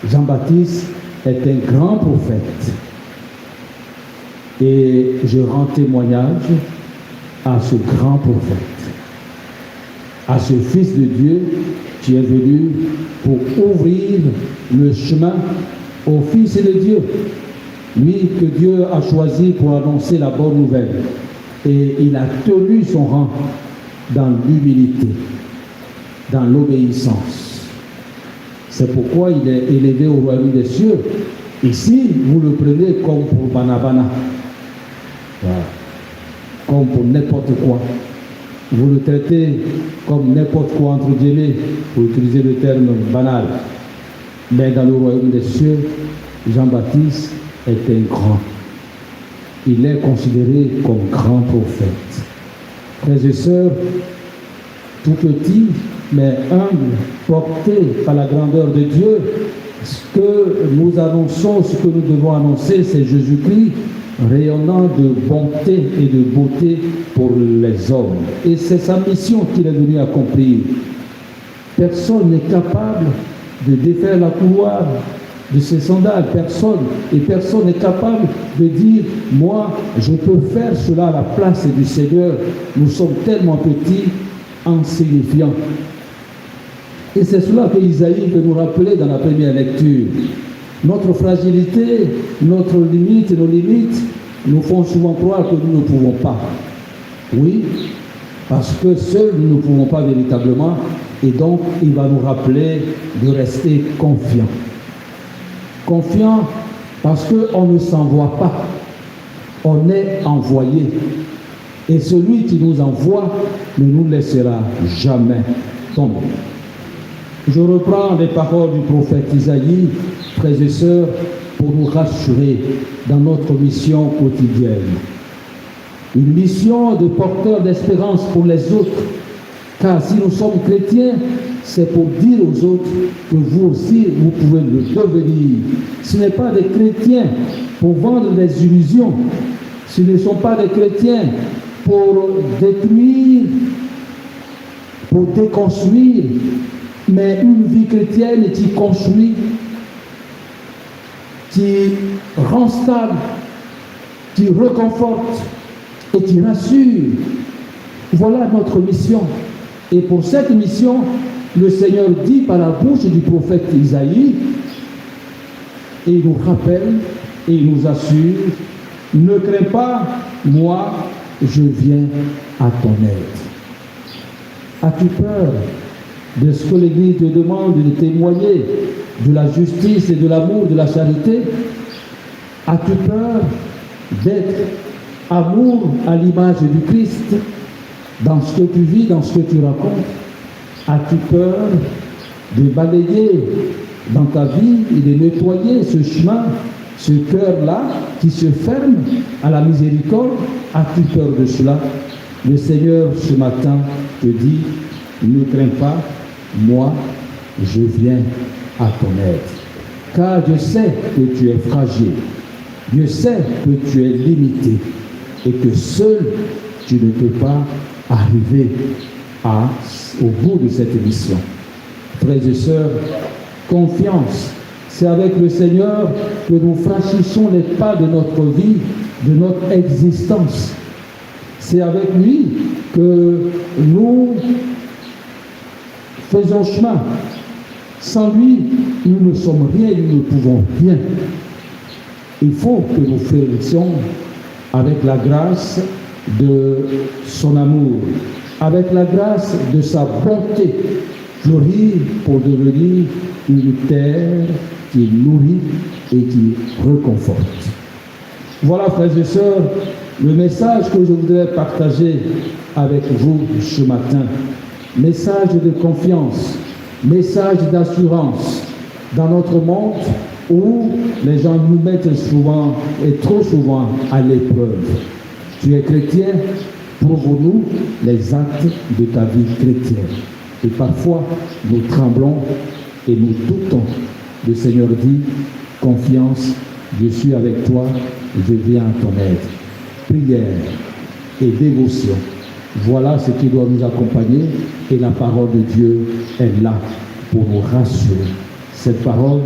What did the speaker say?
Jean-Baptiste est un grand prophète. Et je rends témoignage à ce grand prophète, à ce Fils de Dieu qui est venu pour ouvrir le chemin au Fils de Dieu. Lui que Dieu a choisi pour annoncer la bonne nouvelle. Et il a tenu son rang dans l'humilité, dans l'obéissance. C'est pourquoi il est élevé au royaume des cieux. Ici, vous le prenez comme pour Banabana. Voilà. Comme pour n'importe quoi. Vous le traitez comme n'importe quoi entre guillemets, pour utiliser le terme banal. Mais dans le royaume des cieux, Jean-Baptiste est un grand. Il est considéré comme grand prophète. Frères et sœurs, tout petit, mais humble, porté par la grandeur de Dieu, ce que nous annonçons, ce que nous devons annoncer, c'est Jésus-Christ, rayonnant de bonté et de beauté pour les hommes. Et c'est sa mission qu'il est venu accomplir. Personne n'est capable de défaire la couloir de ses sandales, personne. Et personne n'est capable de dire, moi, je peux faire cela à la place du Seigneur. Nous sommes tellement petits, insignifiants. Et c'est cela que Isaïe veut nous rappeler dans la première lecture. Notre fragilité, notre limite, nos limites nous font souvent croire que nous ne pouvons pas. Oui, parce que seuls nous ne pouvons pas véritablement. Et donc, il va nous rappeler de rester confiants. Confiants parce qu'on ne s'envoie pas. On est envoyé. Et celui qui nous envoie ne nous laissera jamais tomber. Je reprends les paroles du prophète Isaïe, frères et sœurs, pour nous rassurer dans notre mission quotidienne. Une mission de porteur d'espérance pour les autres. Car si nous sommes chrétiens, c'est pour dire aux autres que vous aussi, vous pouvez le devenir. Ce n'est pas des chrétiens pour vendre des illusions. Ce ne sont pas des chrétiens pour détruire, pour déconstruire, mais une vie chrétienne qui construit, qui rend stable, qui réconforte et qui rassure. Voilà notre mission. Et pour cette mission, le Seigneur dit par la bouche du prophète Isaïe, et il nous rappelle et il nous assure, ne crains pas, moi, je viens à ton aide. As-tu peur de ce que l'Église te demande de témoigner, de la justice et de l'amour, de la charité? As-tu peur d'être amour à l'image du Christ dans ce que tu vis, dans ce que tu racontes? As-tu peur de balayer dans ta vie et de nettoyer ce chemin, ce cœur-là qui se ferme à la miséricorde? As-tu peur de cela? Le Seigneur ce matin te dit, ne crains pas, moi je viens à ton aide. Car je sais que tu es fragile, je sais que tu es limité et que seul tu ne peux pas arriver au bout de cette mission. Frères et sœurs, confiance, c'est avec le Seigneur que nous franchissons les pas de notre vie, de notre existence. C'est avec lui que nous faisons chemin. Sans lui, nous ne sommes rien, nous ne pouvons rien. Il faut que nous flérissions avec la grâce de son amour, avec la grâce de sa bonté, fleurir pour devenir une terre qui nourrit et qui réconforte. Voilà, frères et sœurs, le message que je voudrais partager avec vous ce matin. Message de confiance, message d'assurance dans notre monde où les gens nous mettent souvent et trop souvent à l'épreuve. Tu es chrétien, prouve-nous les actes de ta vie chrétienne. Et parfois, nous tremblons et nous doutons. Le Seigneur dit, confiance, je suis avec toi, je viens à ton aide. Prière et dévotion. Voilà ce qui doit nous accompagner et la parole de Dieu est là pour nous rassurer. Cette parole